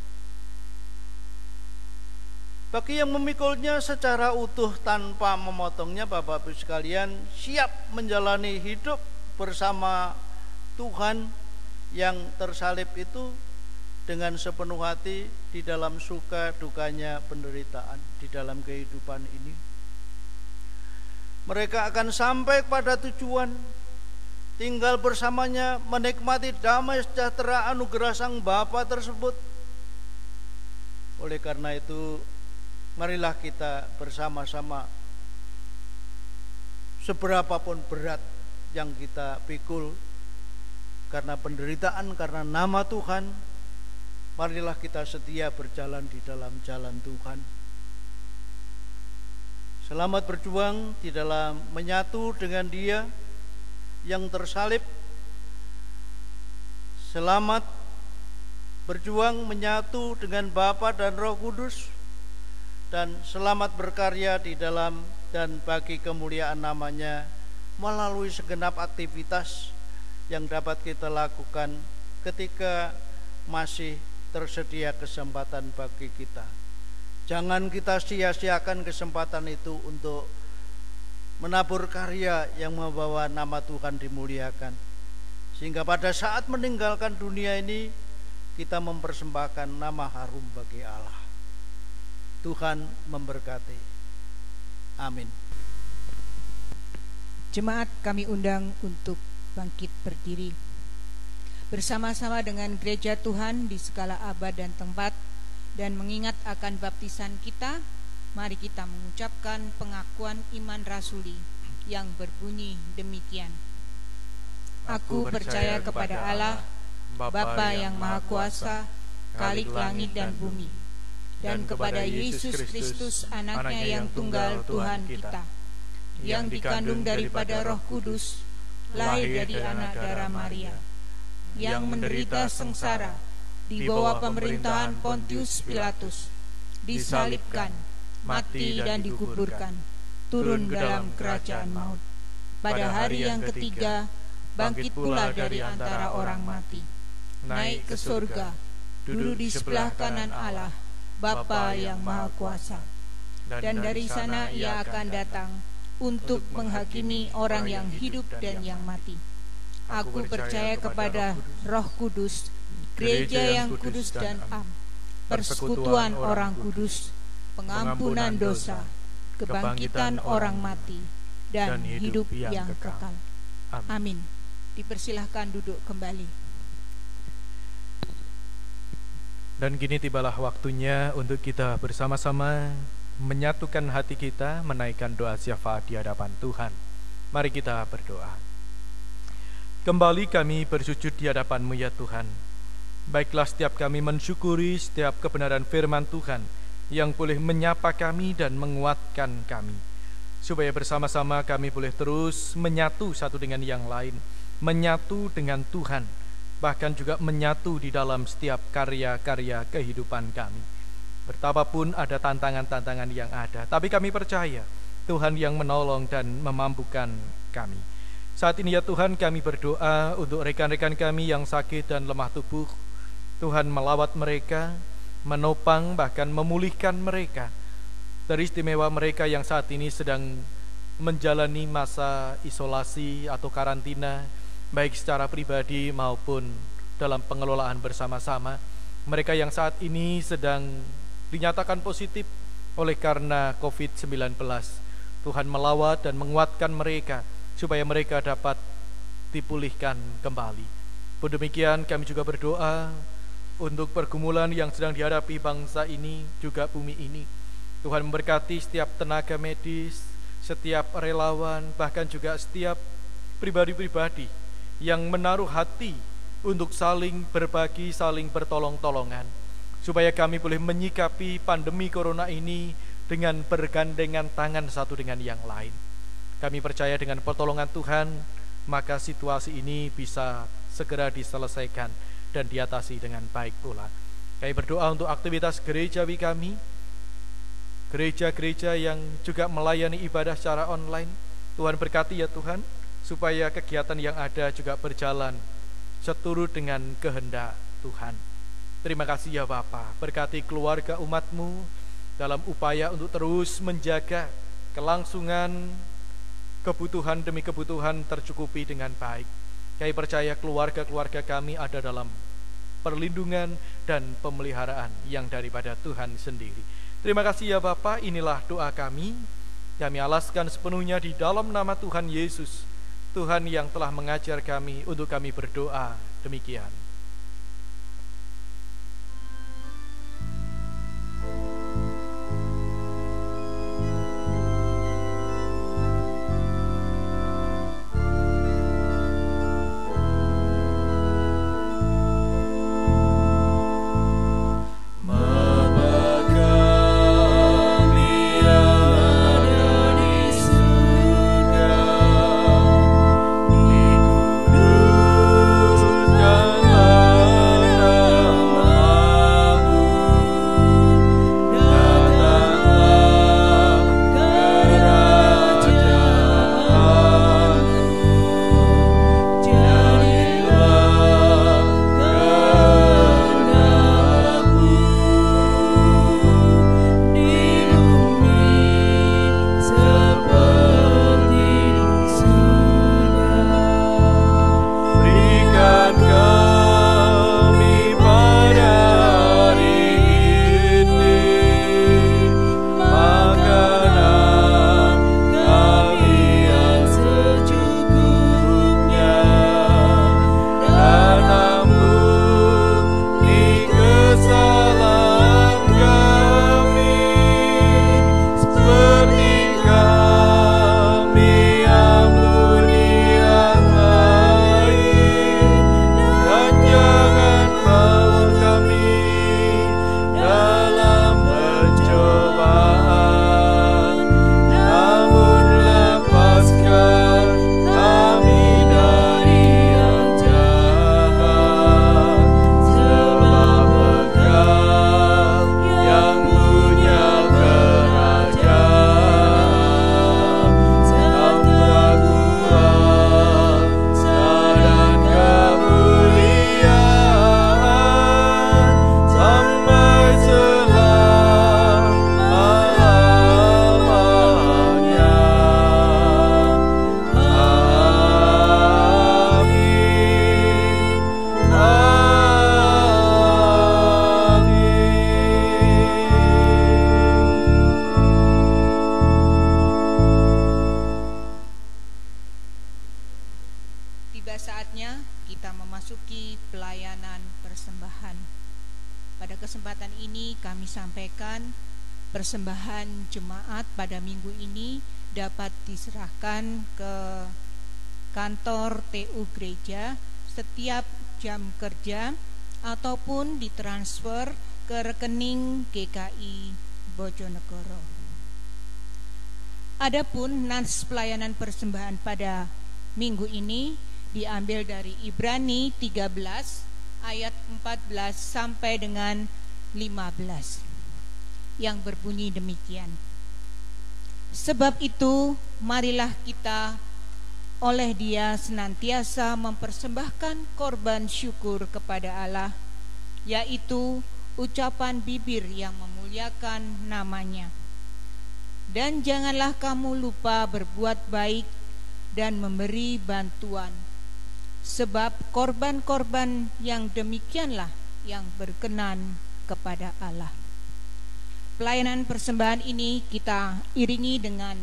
Speaker 5: Bagi yang memikulnya secara utuh tanpa memotongnya, Bapak Ibu sekalian, siap menjalani hidup bersama Tuhan yang tersalib itu dengan sepenuh hati di dalam suka dukanya penderitaan di dalam kehidupan ini. Mereka akan sampai pada tujuan, tinggal bersamanya, menikmati damai sejahtera anugerah Sang Bapa tersebut. Oleh karena itu, marilah kita bersama-sama, seberapapun berat yang kita pikul karena penderitaan, karena nama Tuhan, marilah kita setia berjalan di dalam jalan Tuhan. Selamat berjuang di dalam menyatu dengan Dia yang tersalib. Selamat berjuang menyatu dengan Bapa dan Roh Kudus. Dan selamat berkarya di dalam dan bagi kemuliaan namanya melalui segenap aktivitas yang dapat kita lakukan ketika masih tersedia kesempatan bagi kita. Jangan kita sia-siakan kesempatan itu untuk menabur karya yang membawa nama Tuhan dimuliakan, sehingga pada saat meninggalkan dunia ini kita mempersembahkan nama harum bagi Allah. Tuhan memberkati. Amin.
Speaker 2: Jemaat kami undang untuk bangkit berdiri. Bersama-sama dengan gereja Tuhan di segala abad dan tempat, dan mengingat akan baptisan kita, mari kita mengucapkan pengakuan iman rasuli yang berbunyi demikian. Aku percaya kepada Allah, Bapa yang Maha Kuasa, Khalik langit dan bumi, dan kepada Yesus Kristus anaknya yang tunggal Tuhan kita, yang dikandung daripada Roh Kudus, lahir dari anak darah Maria, yang menderita sengsara di bawah pemerintahan Pontius Pilatus, disalibkan, mati dan dikuburkan, turun ke dalam kerajaan maut. Pada hari yang ketiga, bangkit pula dari antara orang mati, naik ke surga, duduk di sebelah kanan Allah, Bapa yang Maha Kuasa. Dan dari sana Ia akan datang untuk menghakimi orang yang hidup dan yang mati. Aku percaya kepada Roh Kudus, gereja yang kudus dan am, persekutuan orang kudus, pengampunan dosa, kebangkitan orang mati, dan hidup yang kekal. Amin. Dipersilahkan duduk kembali.
Speaker 3: Dan kini tibalah waktunya untuk kita bersama-sama menyatukan hati kita, menaikkan doa syafaat di hadapan Tuhan. Mari kita berdoa. Kembali kami bersujud di hadapan-Mu ya Tuhan. Baiklah, setiap kami mensyukuri setiap kebenaran firman Tuhan yang boleh menyapa kami dan menguatkan kami, supaya bersama-sama kami boleh terus menyatu satu dengan yang lain, menyatu dengan Tuhan, bahkan juga menyatu di dalam setiap karya-karya kehidupan kami. Betapapun ada tantangan-tantangan yang ada, tapi kami percaya Tuhan yang menolong dan memampukan kami. Saat ini ya Tuhan, kami berdoa untuk rekan-rekan kami yang sakit dan lemah tubuh. Tuhan melawat mereka, menopang bahkan memulihkan mereka. Teristimewa mereka yang saat ini sedang menjalani masa isolasi atau karantina, baik secara pribadi maupun dalam pengelolaan bersama-sama. Mereka yang saat ini sedang dinyatakan positif oleh karena COVID-19. Tuhan melawat dan menguatkan mereka supaya mereka dapat dipulihkan kembali. Pun demikian kami juga berdoa untuk pergumulan yang sedang dihadapi bangsa ini, juga bumi ini. Tuhan memberkati setiap tenaga medis, setiap relawan, bahkan juga setiap pribadi-pribadi yang menaruh hati untuk saling berbagi, saling bertolong-tolongan. supaya kami boleh menyikapi pandemi corona ini dengan bergandengan tangan satu dengan yang lain. Kami percaya dengan pertolongan Tuhan, maka situasi ini bisa segera diselesaikan dan diatasi dengan baik pula. Kami berdoa untuk aktivitas gerejawi kami, gereja-gereja yang juga melayani ibadah secara online. Tuhan berkati ya Tuhan, supaya kegiatan yang ada juga berjalan seturut dengan kehendak Tuhan. Terima kasih ya Bapa, berkati keluarga umat-Mu dalam upaya untuk terus menjaga kelangsungan kebutuhan demi kebutuhan tercukupi dengan baik. Kami percaya keluarga-keluarga kami ada dalam perlindungan dan pemeliharaan yang daripada Tuhan sendiri. Terima kasih ya Bapa, inilah doa kami. Kami alaskan sepenuhnya di dalam nama Tuhan Yesus, Tuhan yang telah mengajar kami untuk kami berdoa demikian.
Speaker 2: Persembahan jemaat pada minggu ini dapat diserahkan ke kantor TU gereja setiap jam kerja ataupun ditransfer ke rekening GKI Bojonegoro. Adapun nas pelayanan persembahan pada minggu ini diambil dari Ibrani 13 ayat 14 sampai dengan 15. Yang berbunyi demikian. Sebab itu marilah kita oleh Dia senantiasa mempersembahkan korban syukur kepada Allah, yaitu ucapan bibir yang memuliakan namanya. Dan janganlah kamu lupa berbuat baik dan memberi bantuan, sebab korban-korban yang demikianlah yang berkenan kepada Allah. Pelayanan persembahan ini kita iringi dengan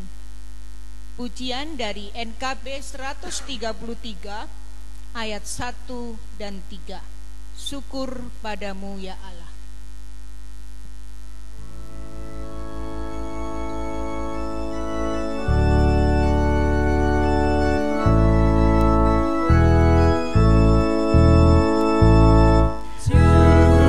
Speaker 2: pujian dari NKB 133 ayat 1 dan 3. Syukur padamu ya Allah.
Speaker 3: Syukur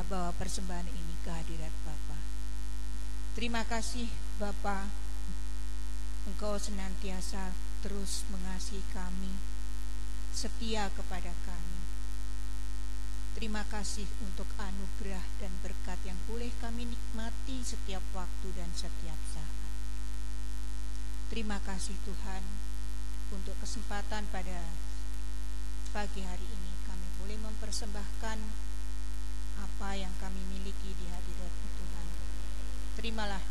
Speaker 2: kita bawa persembahan ini ke hadirat Bapa. Terima kasih Bapa, Engkau senantiasa terus mengasihi kami, setia kepada kami. Terima kasih untuk anugerah dan berkat yang boleh kami nikmati setiap waktu dan setiap saat. Terima kasih Tuhan untuk kesempatan pada pagi hari ini kami boleh mempersembahkan apa yang kami miliki di hadirat Tuhan. Terimalah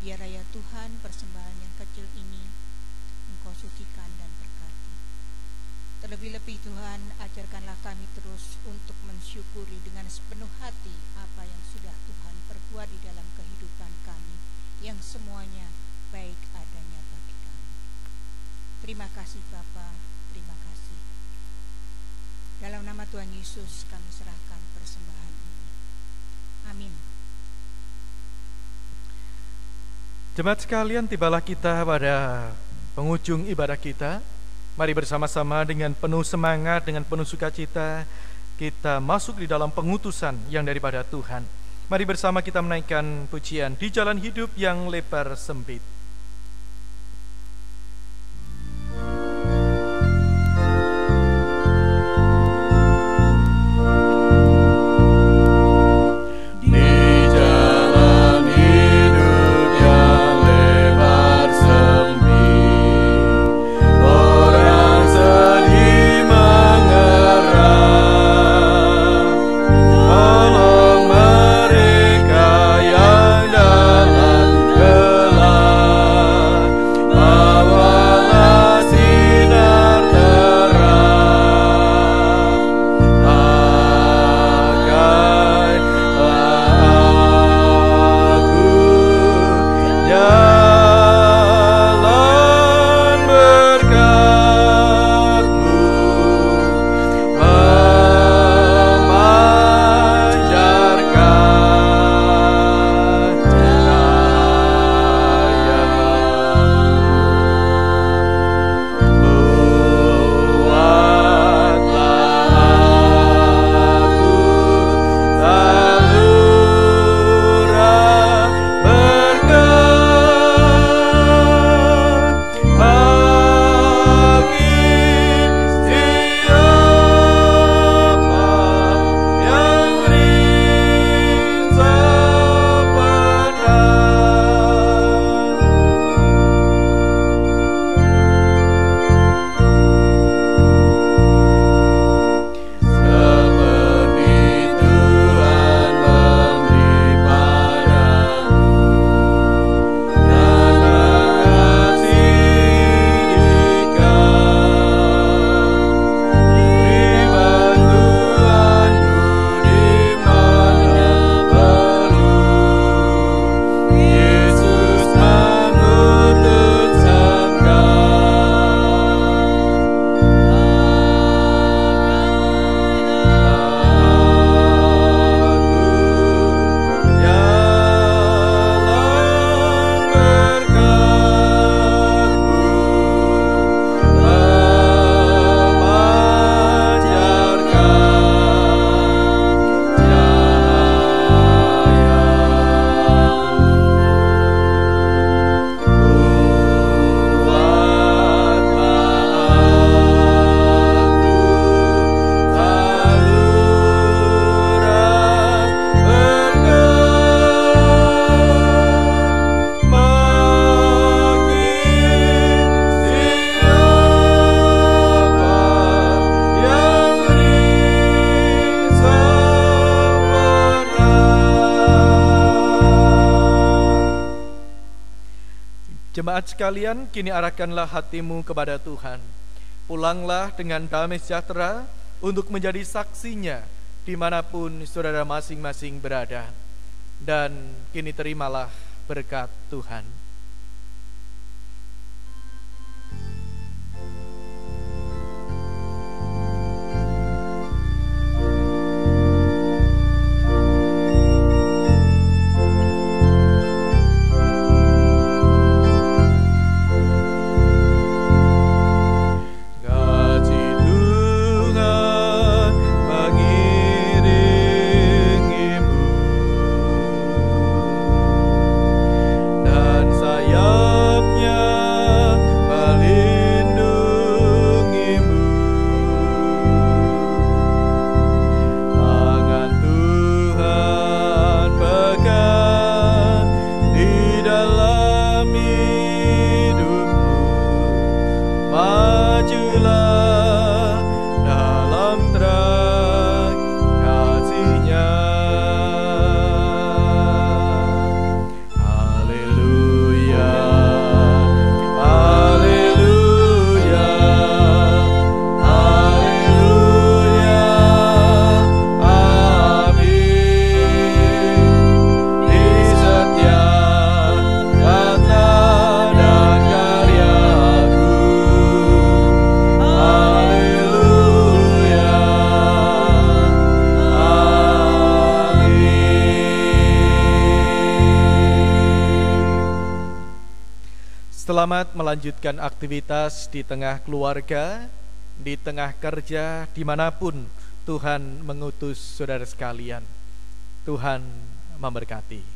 Speaker 2: biar ya Tuhan persembahan yang kecil ini Engkau sucikan dan berkati. Terlebih-lebih Tuhan, ajarkanlah kami terus untuk mensyukuri dengan sepenuh hati apa yang sudah Tuhan perbuat di dalam kehidupan kami, yang semuanya baik adanya bagi kami. Terima kasih Bapa, terima kasih. Dalam nama Tuhan Yesus kami serahkan persembahan ini. Amin.
Speaker 3: Jemaat sekalian, tibalah kita pada penghujung ibadah kita. Mari bersama-sama dengan penuh semangat, dengan penuh sukacita kita masuk di dalam pengutusan yang daripada Tuhan. Mari bersama kita menaikkan pujian Di Jalan Hidup yang Lebar Sempit. Jemaat sekalian, kini arahkanlah hatimu kepada Tuhan. Pulanglah dengan damai sejahtera untuk menjadi saksinya dimanapun saudara masing-masing berada. Dan kini terimalah berkat Tuhan. Kasih Tuhan mengirim Selamat melanjutkan aktivitas di tengah keluarga, di tengah kerja, dimanapun Tuhan mengutus saudara sekalian. Tuhan memberkati.